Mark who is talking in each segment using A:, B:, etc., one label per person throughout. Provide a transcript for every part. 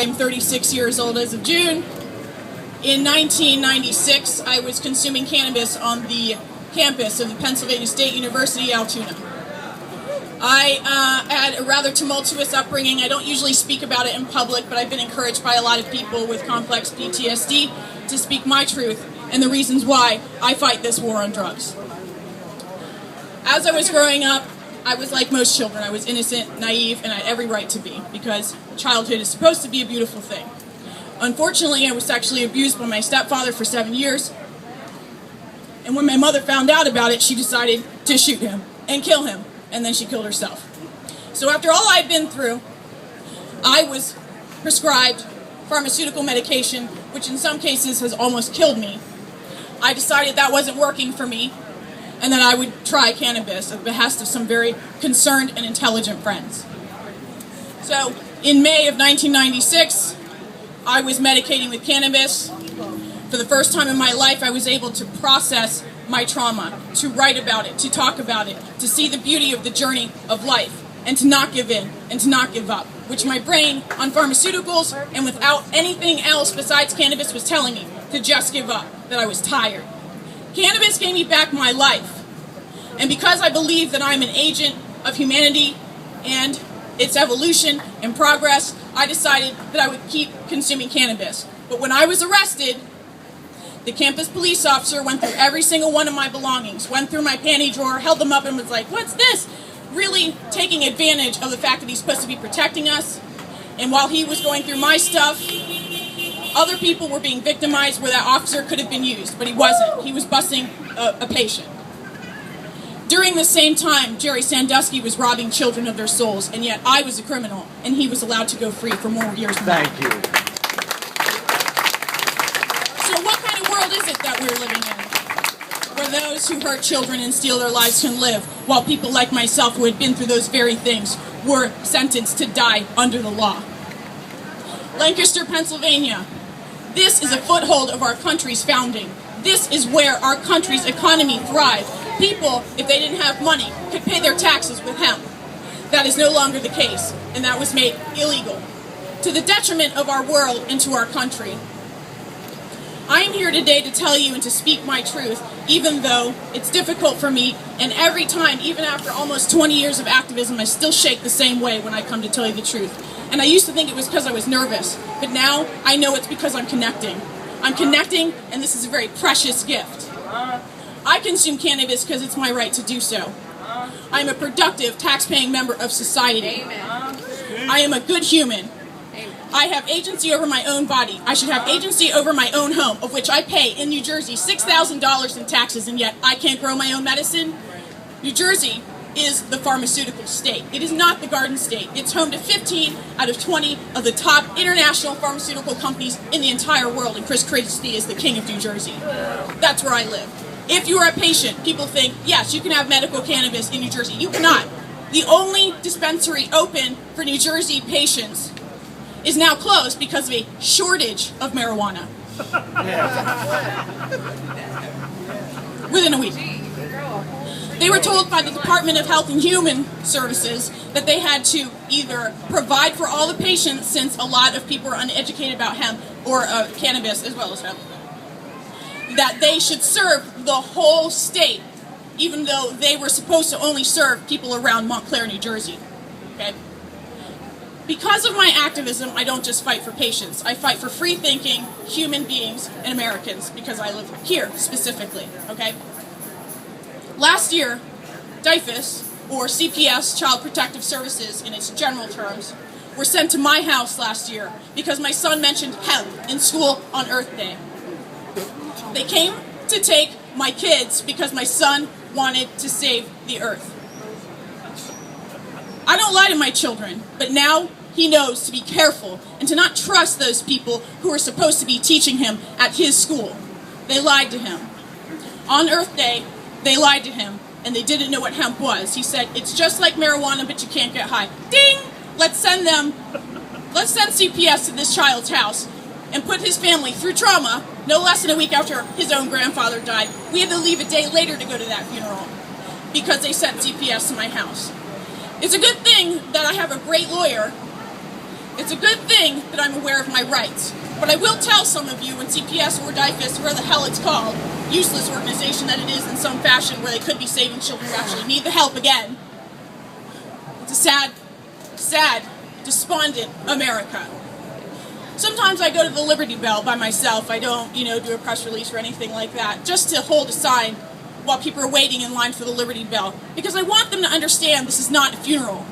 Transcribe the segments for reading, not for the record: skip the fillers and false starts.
A: I'm 36 years old as of June. In 1996, I was consuming cannabis on the campus of the Pennsylvania State University, Altoona. I had a rather tumultuous upbringing. I don't usually speak about it in public, but I've been encouraged by a lot of people with complex PTSD to speak my truth and the reasons why I fight this war on drugs. As I was growing up, I was like most children. I was innocent, naive, and I had every right to be, because childhood is supposed to be a beautiful thing. Unfortunately, I was sexually abused by my stepfather for 7 years, and when my mother found out about it, she decided to shoot him and kill him, and then she killed herself. So after all I've been through, I was prescribed pharmaceutical medication, which in some cases has almost killed me. I decided that wasn't working for me, and that I would try cannabis at the behest of some very concerned and intelligent friends. So, in May of 1996, I was medicating with cannabis. For the first time in my life, I was able to process my trauma, to write about it, to talk about it, to see the beauty of the journey of life, and to not give in, and to not give up, which my brain, on pharmaceuticals, and without anything else besides cannabis, was telling me to just give up, that I was tired. Cannabis gave me back my life, and because I believe that I'm an agent of humanity and its evolution and progress, I decided that I would keep consuming cannabis. But when I was arrested, the campus police officer went through every single one of my belongings, went through my panty drawer, held them up and was like, "What's this?" Really taking advantage of the fact that he's supposed to be protecting us. And while he was going through my stuff, other people were being victimized where that officer could have been used, but he wasn't. He was busing a patient. During the same time, Jerry Sandusky was robbing children of their souls, and yet I was a criminal, and he was allowed to go free for more years.
B: Thank you.
A: So what kind of world is it that we're living in, where those who hurt children and steal their lives can live, while people like myself who had been through those very things were sentenced to die under the law? Lancaster, Pennsylvania. This is a foothold of our country's founding. This is where our country's economy thrived. People, if they didn't have money, could pay their taxes with hemp. That is no longer the case, and that was made illegal, to the detriment of our world and to our country. I am here today to tell you and to speak my truth, even though it's difficult for me, and every time, even after almost 20 years of activism, I still shake the same way when I come to tell you the truth. And I used to think it was because I was nervous, but now I know it's because I'm connecting. I'm connecting, and this is a very precious gift. I consume cannabis because it's my right to do so. I am a productive, tax-paying member of society. I am a good human. I have agency over my own body. I should have agency over my own home, of which I pay in New Jersey $6,000 in taxes, and yet I can't grow my own medicine. New Jersey is the pharmaceutical state. It is not the Garden State. It's home to 15 out of 20 of the top international pharmaceutical companies in the entire world, and Chris Christie is the king of New Jersey. That's where I live. If you are a patient, people think, yes, you can have medical cannabis in New Jersey. You cannot. The only dispensary open for New Jersey patients is now closed because of a shortage of marijuana. Within a week. They were told by the Department of Health and Human Services that they had to either provide for all the patients, since a lot of people are uneducated about hemp, or cannabis as well as hemp, that they should serve the whole state, even though they were supposed to only serve people around Montclair, New Jersey. Okay? Because of my activism, I don't just fight for patients. I fight for free-thinking human beings and Americans, because I live here specifically. Okay? Last year, DIFUS, or CPS, Child Protective Services in its general terms, were sent to my house last year because my son mentioned hemp in school on Earth Day. They came to take my kids because my son wanted to save the earth. I don't lie to my children, but now he knows to be careful and to not trust those people who are supposed to be teaching him at his school. They lied to him. On Earth Day, they lied to him, and they didn't know what hemp was. He said, it's just like marijuana, but you can't get high. Ding! Let's send CPS to this child's house and put his family through trauma, no less than a week after his own grandfather died. We had to leave a day later to go to that funeral because they sent CPS to my house. It's a good thing that I have a great lawyer It's a good thing that I'm aware of my rights. But I will tell some of you when CPS or DIFUS, whatever the hell it's called, useless organization that it is in some fashion where they could be saving children who actually need the help again. It's a sad, sad, despondent America. Sometimes I go to the Liberty Bell by myself. I don't, do a press release or anything like that, just to hold a sign while people are waiting in line for the Liberty Bell. Because I want them to understand this is not a funeral.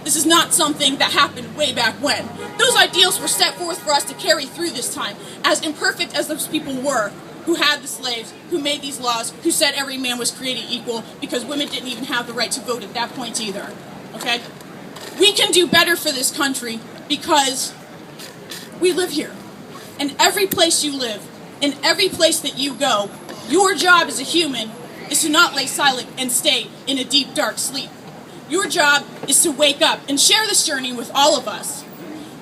A: This is not something that happened way back when. Those ideals were set forth for us to carry through this time, as imperfect as those people were, who had the slaves, who made these laws, who said every man was created equal, because women didn't even have the right to vote at that point either. Okay? We can do better for this country because we live here. And every place you live, in every place that you go, your job as a human is to not lay silent and stay in a deep, dark sleep. Your job is to wake up and share this journey with all of us.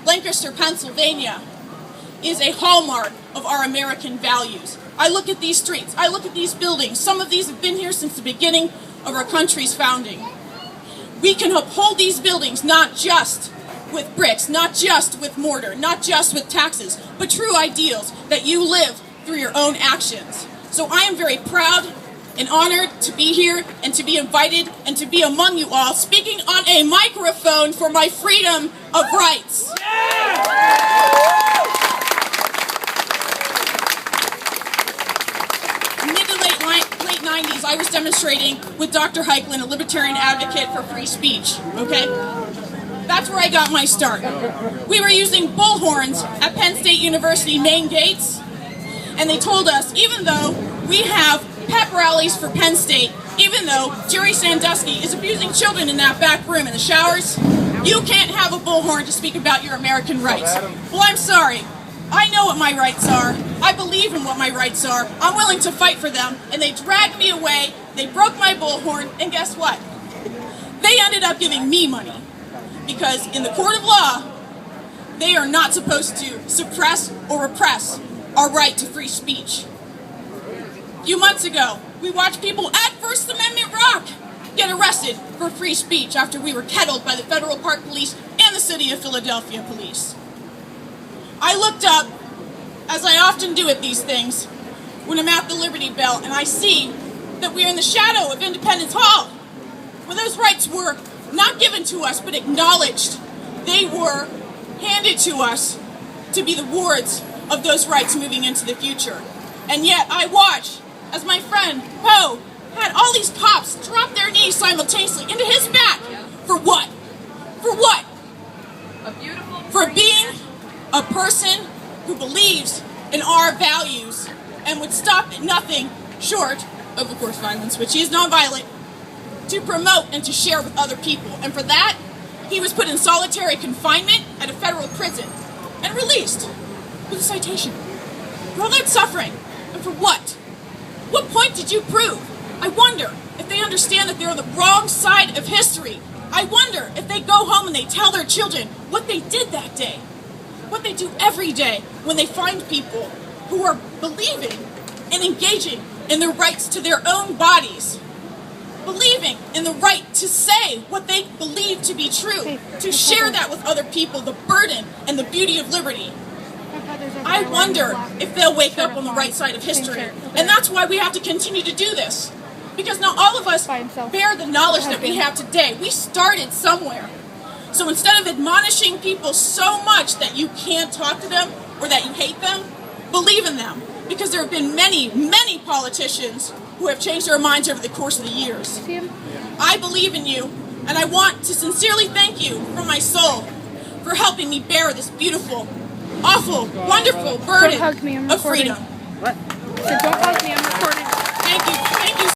A: Lancaster, Pennsylvania is a hallmark of our American values. I look at these streets, I look at these buildings. Some of these have been here since the beginning of our country's founding. We can uphold these buildings not just with bricks, not just with mortar, not just with taxes, but true ideals that you live through your own actions. So I am very proud and honored to be here and to be invited and to be among you all, speaking on a microphone for my freedom of rights. Mid to late 90s, I was demonstrating with Dr. Heiklin, a libertarian advocate for free speech, okay? That's where I got my start. We were using bullhorns at Penn State University main gates, and they told us, even though we have pep rallies for Penn State, even though Jerry Sandusky is abusing children in that back room in the showers, you can't have a bullhorn to speak about your American rights. Well, I'm sorry. I know what my rights are. I believe in what my rights are. I'm willing to fight for them, and they dragged me away, they broke my bullhorn, and guess what? They ended up giving me money. Because in the court of law, they are not supposed to suppress or repress our right to free speech. A few months ago, we watched people at First Amendment Rock get arrested for free speech after we were kettled by the Federal Park Police and the City of Philadelphia Police. I looked up, as I often do at these things, when I'm at the Liberty Bell, and I see that we are in the shadow of Independence Hall, where those rights were not given to us, but acknowledged. They were handed to us to be the wards of those rights moving into the future. And yet I watched as my friend Poe had all these cops drop their knees simultaneously into his back. For what? For what? For being a person who believes in our values and would stop at nothing short of course, violence, which is nonviolent, to promote and to share with other people. And for that, he was put in solitary confinement at a federal prison and released with a citation. For all that suffering, and for what? What point did you prove? I wonder if they understand that they're on the wrong side of history. I wonder if they go home and they tell their children what they did that day, what they do every day when they find people who are believing and engaging in their rights to their own bodies, believing in the right to say what they believe to be true, to share that with other people, the burden and the beauty of liberty. I wonder if they'll wake up on the right side of history. And that's why we have to continue to do this. Because not all of us bear the knowledge that we have today. We started somewhere. So instead of admonishing people so much that you can't talk to them or that you hate them, believe in them. Because there have been many, many politicians who have changed their minds over the course of the years. I believe in you, and I want to sincerely thank you from my soul for helping me bear this beautiful, awful, wonderful burden of freedom.
B: What? So don't hug me, I'm recording.
A: Thank you.